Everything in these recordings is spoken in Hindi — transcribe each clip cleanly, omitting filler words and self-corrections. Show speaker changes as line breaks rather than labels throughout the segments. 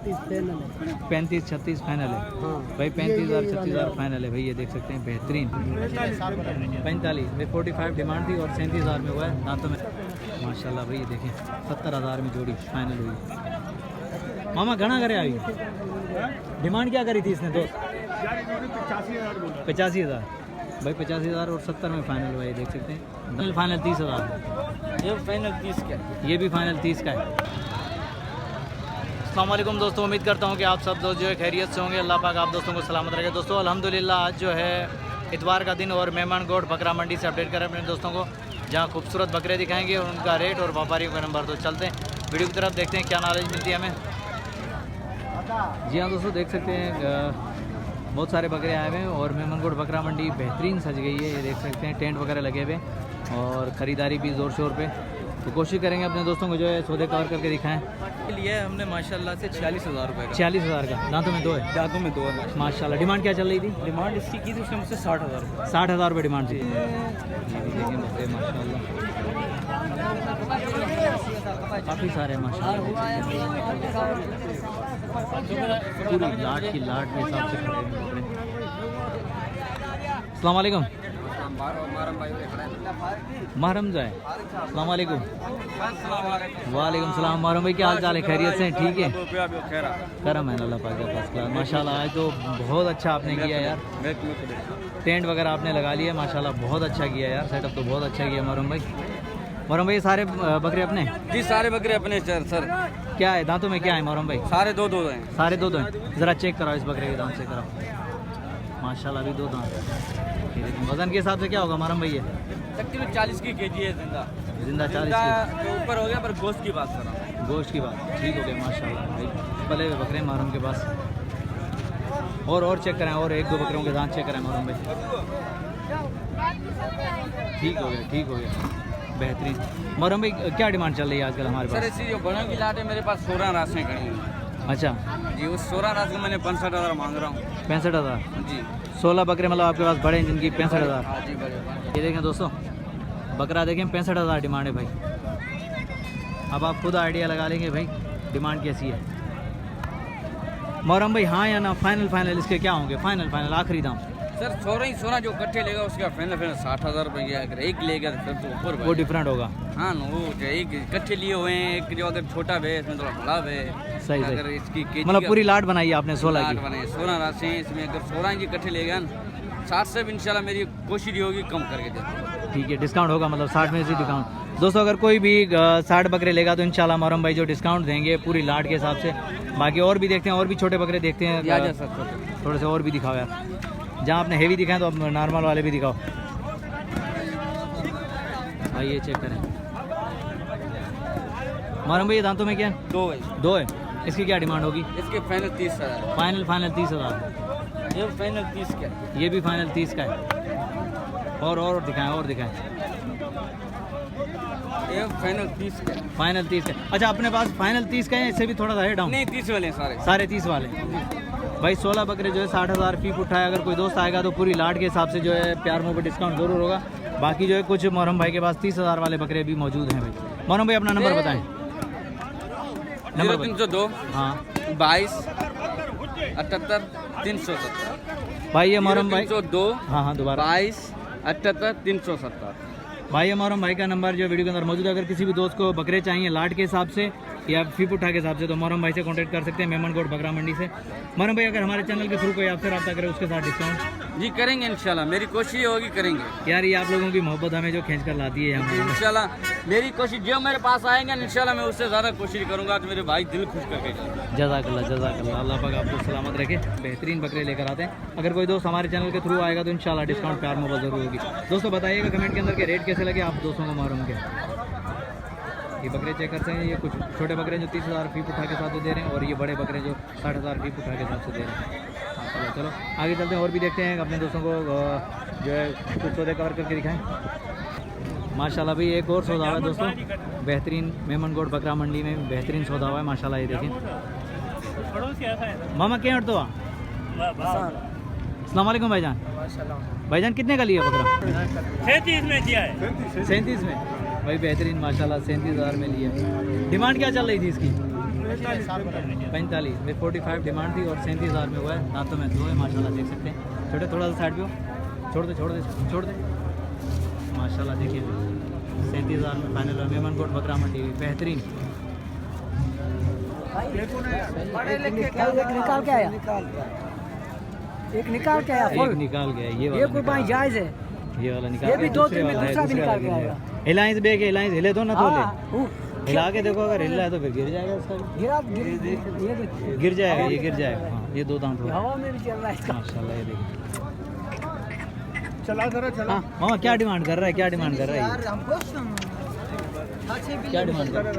35-36 फाइनल है भाई। 35,000-36,000 फाइनल है भाई। ये देख सकते हैं बेहतरीन। 45 में 45 डिमांड थी और 37,000 में हुआ है दांतों में माशाल्लाह भाई। ये देखें 70,000 में जोड़ी फाइनल हुई। मामा घना करे आई डिमांड क्या करी थी इसने दोस्त? 85,000 भाई। 85,000 और 70 में फाइनल हुआ। ये देख सकते हैं फाइनल 30,000।
ये फाइनल 30 का है।
ये भी फाइनल 30 का है। अस्सलाम वालेकुम दोस्तों, उम्मीद करता हूँ कि आप सब दोस्त जो है खैरियत से होंगे। अल्लाह पाक आप दोस्तों को सलामत रखे। दोस्तों अल्हम्दुलिल्लाह आज जो है इतवार का दिन और मेहमानगोट बकरा मंडी से अपडेट करें अपने दोस्तों को, जहाँ खूबसूरत बकरे दिखाएंगे और उनका रेट और व्यापारियों का नंबर। तो चलते हैं वीडियो की तरफ, देखते हैं क्या नॉलेज मिलती है हमें। जी हाँ दोस्तों, देख सकते हैं बहुत सारे बकरे आए हुए हैं और मेहमानगोट बकरा मंडी बेहतरीन सज गई है। ये देख सकते हैं टेंट वगैरह लगे हुए और ख़रीदारी भी ज़ोर शोर पे। तो कोशिश करेंगे अपने दोस्तों को जो है सौदे कवर करके दिखाएं।
लिए हमने माशाल्लाह से 46,000 रुपये का।
46,000 का दांतों में 2 है।
दांतों में 2 है
माशाल्लाह। डिमांड क्या चल रही थी?
डिमांड इसकी की थी उसने मुझसे 60,000 रुपये।
60,000 रुपये डिमांड थी। ये भी देखें बकरे माशाल्लाह काफ़ी सारे हैं माशाल्लाह। पूरी लाट की लाट के हिसाब से खड़े हैं बकरे। अस्सलाम वालेकुम। महरम जाए। अस्सलाम वालेकुम। वालेकुम सलाम। महरम भाई क्या हाल चाल है? खैरियत से हैं? ठीक है करम है अल्लाह पाक का फर्स्ट क्लास माशाल्लाह। आज तो बहुत अच्छा आपने किया यार, टेंट वगैरह आपने लगा लिया माशाल्लाह। बहुत अच्छा किया यार, सेटअप तो बहुत अच्छा किया महरम भाई। महरम भाई सारे बकरे अपने?
जी सारे बकरे अपने सर।
क्या है दांतों में क्या है महरम भाई?
सारे दो हैं।
सारे दो हैं। ज़रा चेक कराओ इस बकरे के दांत से कराओ माशाल्लाह। अभी 2 दांत। वजन के हिसाब से क्या होगा महरम भाई? ये
तकरीबन 40 की केजी है
जिंदा 40
के ऊपर हो गया, पर गोश्त की बात कर रहा हूँ।
गोश्त की बात ठीक हो गया माशाल्लाह भाई। पले हुए बकरे महरम के पास। और चेक कराएं और 1-2 बकरों के दांत चेक कराएं महरम भाई। ठीक हो गया बेहतरीन। महरम भाई क्या डिमांड चल रही है आजकल हमारे पास?
सर ऐसी जो बड़ों की लाट है मेरे पास 16 राशें खड़ी हैं।
अच्छा
जी उस 16 राशि को मैंने 65,000 मांग रहा हूँ।
65,000
जी
16 बकरे मतलब आपके पास बड़े हैं जिनकी 65,000।
हाँ जी बड़े।
ये देखें दोस्तों बकरा देखें 65,000 डिमांड है भाई। अब आप खुद आइडिया लगा लेंगे भाई डिमांड कैसी है। महरम भाई हाँ या ना? फाइनल इसके क्या होंगे? फाइनल आखिरी दाम?
सर 16 जो इकट्ठे लेगा उसका फाइनल 60,000 रुपये। अगर एक लेगा तो फिर तो ऊपर
वो डिफरेंट होगा।
हाँ ना, वो एक इकट्ठे लिए हुए हैं। एक जो अगर छोटा है इसमें थोड़ा बड़ा है।
सही
अगर इसकी केजी
मतलब पूरी लाट बनाई है आपने 16 की?
बनाई 16 राशि हैं इसमें। अगर 16 की इकट्ठे लेगा 60 से भी इंशाल्लाह मेरी कोशिश ये होगी कम करके दे।
ठीक है डिस्काउंट होगा मतलब 60 में से डिस्काउंट। दोस्तों अगर कोई भी 60 बकरे लेगा तो इंशाल्लाह महरम भाई जो डिस्काउंट देंगे पूरी लाट के हिसाब से। बाकी और भी देखते हैं, और भी छोटे बकरे देखते हैं। थोड़े से और भी दिखाओ यार, जहाँ आपने हेवी दिखाएं तो आप नॉर्मल वाले भी दिखाओ। आइए चेक करें महरम भाई। दांतों में क्या है? 2 है। इसकी क्या डिमांड होगी?
इसके फाइनल 30,000।
फाइनल 30,000।
ये फाइनल 30 का।
ये भी फाइनल 30 का है। और दिखाएं।
ये फाइनल 30 का।
फाइनल 30 का। अच्छा अपने पास फाइनल 30 का है, इससे भी थोड़ा सा है डाउन?
नहीं 30 वाले
सारे 30 वाले भाई। 16 बकरे जो है 60,000 फी फुट है। अगर कोई दोस्त आएगा तो पूरी लाट के हिसाब से जो है प्यार मोह पे डिस्काउंट जरूर होगा। बाकी जो है कुछ महरम भाई के पास 30,000 वाले बकरे भी मौजूद हैं भाई। महरम भाई अपना नंबर बताएं।
नंबर 302
हाँ
22 78 370
भाई। ये महरम भाई
302
हाँ दोबारा
22 78 370
भाई। ये महरम भाई का नंबर जो वीडियो के अंदर मौजूद है। अगर किसी भी दोस्त को बकरे चाहिए लाट के हिसाब से या फी पुठा के हिसाब से तो महरम भाई से कांटेक्ट कर सकते हैं मेहमानगोट बकरा मंडी से। महरम भाई अगर हमारे चैनल के थ्रू कोई आपसे रब्ता करे उसके साथ डिस्काउंट
जी करेंगे इंशाल्लाह। मेरी कोशिश होगी करेंगे
यार। ये आप लोगों की मोहब्बत हमें जो खींच कर लाती है यहाँ
इंशाल्लाह। मेरी कोशिश जो मेरे पास आएंगे इंशाल्लाह मैं उससे ज़्यादा कोशिश करूँगा तो मेरे भाई दिल खुश करके जाएंगे।
जज़ाकल्लाह। अल्लाह पाक आपको सलामत रखे। बेहतरीन बकरे लेकर आते हैं। अगर कोई दोस्त हमारे चैनल के थ्रू आएगा तो इंशाल्लाह डिस्काउंट प्यार मोहब्बत जरूर होगी। दोस्तों बताइएगा कमेंट के अंदर के रेट कैसे लगे आप दोस्तों को महरम के। ये बकरे चेक करते हैं। ये कुछ छोटे बकरे जो 30,000 फी उठा के साथ दे रहे हैं और ये बड़े बकरे जो 60,000 फी उठा के साथ से दे रहे हैं। चलो आगे चलते हैं और भी देखते हैं अपने दोस्तों को जो है कुछ सौदे कवर करके दिखाएं। माशाल्लाह भाई एक और सौदा हुआ है दोस्तों बेहतरीन। मेहमानगोट बकरा मंडी में बेहतरीन सौदा हुआ है माशाल्लाह। ये देखें मामा क्या हट तो अस्सलाम वालेकुम भाईजान कितने का लिया बकरा?
37 में दिया है।
37 में भाई बेहतरीन माशाल्लाह 37,000 में लिया। डिमांड क्या चल रही थी इसकी? 45 में 45 डिमांड थी और 37,000 में हुआ है। दांतों में दो है माशाल्लाह, देख सकते हैं। छोटे थोड़ा सा साइड पे हो, छोड़ दे माशाल्लाह। देखिए 37,000 में फाइनल हुआ। मेमन कोट बकरा मंडी बेहतरीन।
निकाल के आया, एक निकाल के आया,
एक निकाल गया ये वाला,
ये कुर्बानी जायज़ है।
ये वाला निकाल
ये भी
के
दो
दूसरे
दिन में
वाला है,
दूसरा भी
दूसरे
निकाल
वाला
के
गिर
आएगा।
जाएगा। हिलाइंस बेग हिलाइंस हिले तो ना थोले,
हाँ,
हिला के देखो, अगर हिल रहा है तो फिर गिर जाएगा इसका भी। गिर जाएगा, ये गिर जाएगा। हाँ ये दो दांत हुआ
हवा में भी चल रहा है इसका।
माशाल्लाह। ये देखिए
चला चला
मामा क्या डिमांड कर रहा है, क्या डिमांड कर रहा है ये? क्या डिमांड कर रहा है?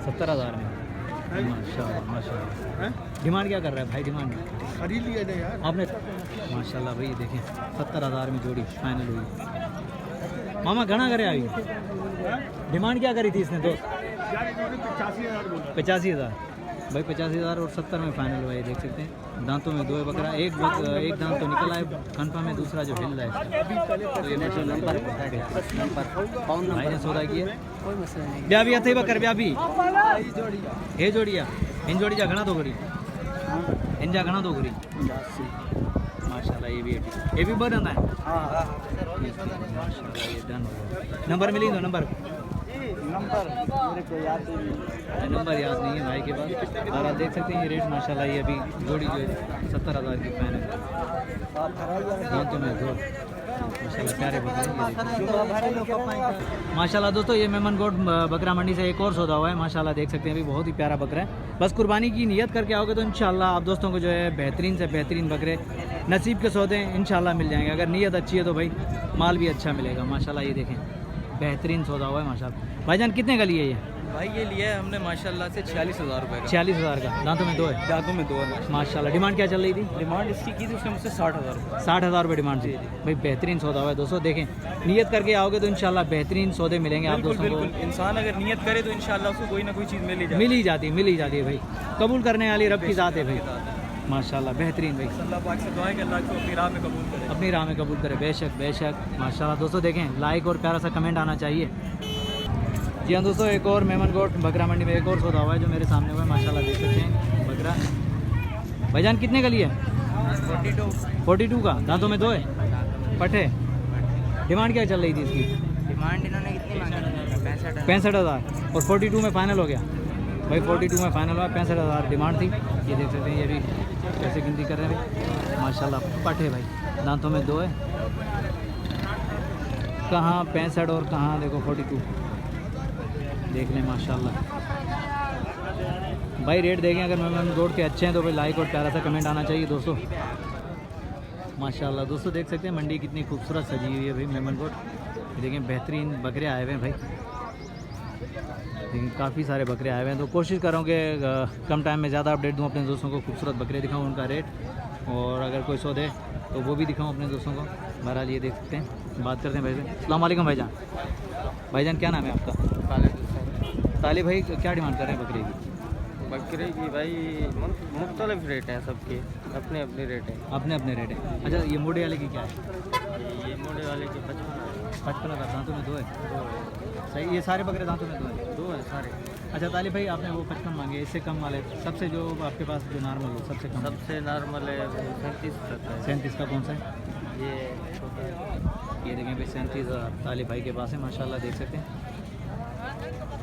70,000 में माशाल्लाह माशाल्लाह। डिमांड क्या कर रहा है भाई? डिमांड
खरीद लिया था यार
आपने माशाल्लाह भाई। ये देखें 70,000 में जोड़ी फाइनल हुई। मामा घना करे अभी, डिमांड क्या करी थी इसने दोस्त? 85,000 भाई, 85,000 और 70 में फाइनल हुआ। ये देख सकते हैं दांतों में दो है बकरा, एक दांत तो निकला है कन्फर्म है, दूसरा जो हिल रहा है तो ये भाई ने सौदा किया।
कोई मसला नहीं।
ब्या भी थे बकर, ब्या भी हे जोड़िया इन जोड़ी जा घना दो करी, इन जा घना दो करी माशाल्लाह। ये भी बरन है माशाल्लाह। ये डन हो गया। नंबर मिली दो, नंबर नंबर याद नहीं है भाई के पास। और आप देख सकते हैं ये रेट माशाल्लाह। ये अभी जोड़ी जो है 70,000 की फाइनल दांतों में दो माशाल्लाह, प्यारे बकरे माशाल्लाह। दोस्तों ये मेमन कोट बकरा मंडी से एक और सौदा हुआ है माशाल्लाह, देख सकते हैं अभी बहुत ही प्यारा बकरा है। बस कुर्बानी की नियत करके आओगे तो इंशाल्लाह आप दोस्तों को जो है बेहतरीन से बेहतरीन बकरे नसीब के सौदे इंशाल्लाह मिल जाएंगे। अगर नियत अच्छी है तो भाई माल भी अच्छा मिलेगा माशाल्लाह। ये देखें बेहतरीन सौदा हुआ है माशाल्लाह। भाईजान कितने का लिए ये?
भाई ये लिया है हमने माशाल्लाह से 46,000 रुपये का।
46,000 का, दांतों में दो है।
दांतों में दो है
माशाल्लाह। डिमांड क्या चल रही थी?
डिमांड इसकी की थी उसने मुझसे 60,000 रुपये।
60,000 रुपये डिमांड थी भाई। बेहतरीन सौदा हुआ है दोस्तों। देखें नियत करके आओगे तो इंशाल्लाह बेहतरीन सौदे मिलेंगे आप दोस्तों को।
इंसान अगर नियत करे तो इंशाल्लाह उसको कोई ना कोई चीज़ मिल
ही जाती है भाई। कबूल करने वाली रब की ज़ात है भाई माशाल्लाह। बेहतरीन भाई,
अल्लाह पाक से दुआ है कि अल्लाह को अपनी राह में कबूल करे।
अपनी राह में कबूल करे। बेशक बेशक माशाल्लाह। दोस्तों देखें लाइक और प्यारा सा कमेंट आना चाहिए। जी हाँ दोस्तों, एक और मेमन कोट बकरा मंडी में एक और सौदा हुआ है जो मेरे सामने हुआ है माशाल्लाह, देख सकते हैं बकरा। भाईजान कितने का लिया? 42 का, दांतों में दो है, पटे। डिमांड क्या चल रही थी इसकी?
डिमांड इन्होंने कितनी मांगी?
65,000 और 42 में फाइनल हो गया भाई। 42 में फाइनल हुआ, 65,000 डिमांड थी। ये देख सकते हैं ये भी कैसे गिनती कर रहे हैं भाई माशाल्लाह। पटे भाई, दांतों में दो है। कहाँ 65 और कहाँ देखो 42, देख लें माशाल्लाह भाई। रेट देखें अगर मेमन कोट के अच्छे हैं तो भाई लाइक और प्यारा सा कमेंट आना चाहिए दोस्तों माशाल्लाह। दोस्तों देख सकते हैं मंडी कितनी खूबसूरत सजी हुई है भाई मेमन कोट। देखें बेहतरीन बकरे आए हुए हैं भाई। लेकिन काफ़ी सारे बकरे आए हुए हैं तो कोशिश कर रहा हूँ कि कम टाइम में ज़्यादा अपडेट दूँ अपने दोस्तों को। खूबसूरत बकरे दिखाऊँ, उनका रेट, और अगर कोई सौदे तो वो भी दिखाऊँ अपने दोस्तों को। बहरहाल ये देख सकते हैं। बात करते हैं भाई से। अस्सलाम वालेकुम भाईजान। भाईजान क्या नाम है आपका? तालिब भाई क्या डिमांड कर रहे हैं बकरे की?
बकरे की भाई मुख्तलिफ रेट हैं सबके, अपने अपने रेट हैं।
अपने अपने रेट है। अच्छा ये मोटे वाले की क्या है?
ये मोटे वाले के
55 का, दांतों में दो है। सही, ये सारे बकरे दांतों में दो है
सारे।
अच्छा तालिब भाई आपने वो 55 मांगे, इससे कम वाले सबसे जो आपके पास जो नॉर्मल हो सबसे कम?
सबसे नॉर्मल है 37 तक है।
37 का कौन सा है?
ये छोटा है।
ये देखें भाई 37,000 तालिब भाई के पास है माशाल्लाह, देख सकते हैं।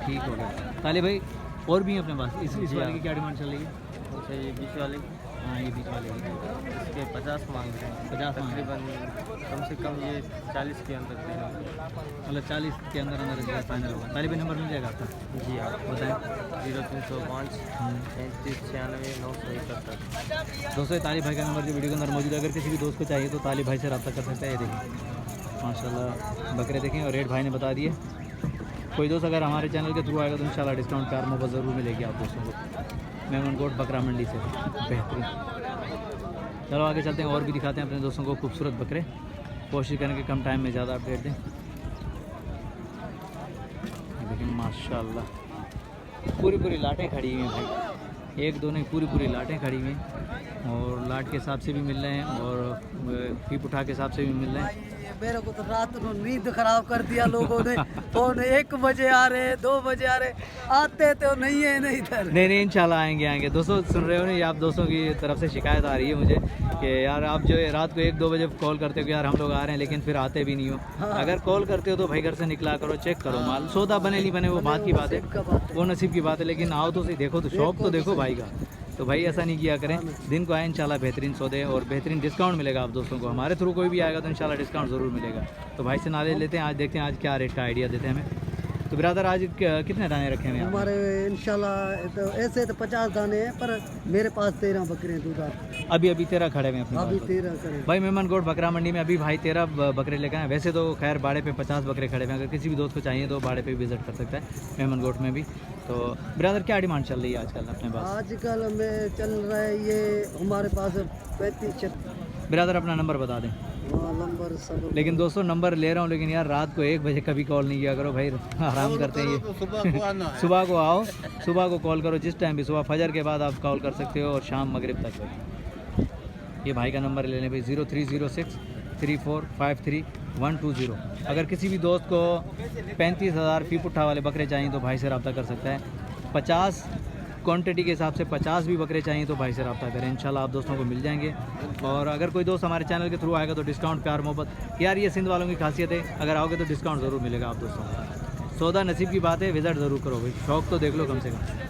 ठीक हो गया तालिब भाई। और भी हैं अपने पास? इस वाले की क्या डिमांड चल रही है?
अच्छा ये बीच वाले,
हाँ ये बीच वाले की
इसके 50 मांग रहे हैं।
50 मांग रहे हैं।
तकरीबन कम से कम ये 40 के अंदर देना।
मतलब 40 के अंदर अंदर जो फाइनल होगा। तालिब भाई नंबर मिल जाएगा आपका?
जी आप
बताएँ।
0305 35 96 971।
दोस्तों ये तालिब भाई का नंबर जो वीडियो के अंदर मौजूद है, अगर किसी भी दोस्त को चाहिए तो तालिब भाई से रब्ता कर सकते हैं। ये देखिए माशाल्लाह बकरे देखें और रेट भाई ने बता दिए। कोई दोस्त अगर हमारे चैनल के थ्रू आएगा तो इंशाल्लाह डिस्काउंट प्यार मोहब्बत ज़रूर मिलेगी आप दोस्तों को मेमन कोट बकरा मंडी से। बेहतरीन। चलो आगे चलते हैं और भी दिखाते हैं अपने दोस्तों को खूबसूरत बकरे। कोशिश करें कि कम टाइम में ज़्यादा अपडेट दें। लेकिन माशाल्लाह पूरी लाटें खड़ी हुई हैं भाई, एक दो नहीं पूरी लाटें खड़ी हुई हैं। और लाट के हिसाब से भी मिल रहे हैं और फीप उठा के हिसाब से भी मिल रहे हैं।
मेरे को तो रात को नींद खराब कर दिया लोगों ने। फोन 1 बजे आ रहे, 2 बजे आ रहे, आते तो नहीं है नहीं इधर।
नहीं इंशाल्लाह आएंगे। दोस्तों सुन रहे हो ना, ये आप दोस्तों की तरफ से शिकायत आ रही है मुझे कि यार आप जो है रात को 1-2 बजे कॉल करते हो कि यार हम लोग आ रहे हैं, लेकिन फिर आते भी नहीं हो। अगर कॉल करते हो तो भाई घर से निकला करो, चेक करो माल, सौदा बने नहीं बने वो बात की बात है, वो नसीब की बात है, लेकिन आओ तो सही, देखो तो शौक तो देखो भाई का। तो भाई ऐसा नहीं किया करें, दिन को आए इंशाल्लाह बेहतरीन सौदे और बेहतरीन डिस्काउंट मिलेगा आप दोस्तों को। हमारे थ्रू कोई भी आएगा तो इंशाल्लाह डिस्काउंट ज़रूर मिलेगा। तो भाई से नाले लेते हैं, आज देखते हैं आज क्या रेट का आइडिया देते हैं हमें। तो ब्रदर आज कितने दाने रखे हैं आपने?
हमारे इंशाल्लाह तो ऐसे तो 50 दाने हैं, पर मेरे पास 13 बकरे हैं दूध।
अभी 13 खड़े हुए हैं अपने
अभी
पास।
13 करें
भाई मेमनगोट बकरा मंडी में अभी भाई 13 बकरे लेकर आए। वैसे तो खैर बाड़े पे 50 बकरे खड़े हुए हैं, अगर किसी भी दोस्त को चाहिए तो बाड़े पे विजिट कर सकता है मेमनगोट में भी। तो ब्रदर क्या डिमांड चल रही है आजकल अपने पास?
आजकल में चल रहा है ये हमारे पास 35
ब्रदर अपना नंबर बता दें।
नंबर सब।
लेकिन दोस्तों नंबर ले रहा हूँ, लेकिन यार रात को 1 बजे कभी कॉल नहीं किया करो भाई, आराम करते हैं ये। सुबह को आओ, सुबह को कॉल करो, जिस टाइम भी, सुबह फजर के बाद आप कॉल कर सकते हो और शाम मगरिब तक। ये भाई का नंबर ले लें भाई, 0306 3453 120। अगर किसी भी दोस्त को 35,000 फी पुट्ठा वाले बकरे चाहिए तो भाई से रब्ता कर सकता है। 50 क्वांटिटी के हिसाब से 50 भी बकरे चाहिए तो भाई से रब्ता करें, इंशाल्लाह आप दोस्तों को मिल जाएंगे। और अगर कोई दोस्त हमारे चैनल के थ्रू आएगा तो डिस्काउंट प्यार मोहब्बत, यार ये सिंध वालों की खासियत है, अगर आओगे तो डिस्काउंट ज़रूर मिलेगा आप दोस्तों को। सौदा नसीब की बात है, विज़िट ज़रूर करो भाई, शौक तो देख लो कम से कम।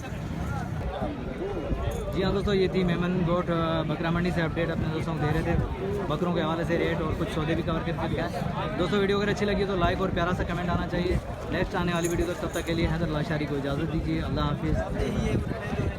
जी हाँ दोस्तों, ये थी मेमनगोट बकरा मंडी से अपडेट अपने दोस्तों को दे रहे थे, बकरों के हवाले से रेट और कुछ सौदे भी कवर करके दिया है। दोस्तों वीडियो अगर अच्छी लगी तो लाइक और प्यारा सा कमेंट आना चाहिए। नेक्स्ट आने वाली वीडियो तक, तब तक के लिए हैदर लाशारी को इजाज़त दीजिए। अल्लाह हाफिज़।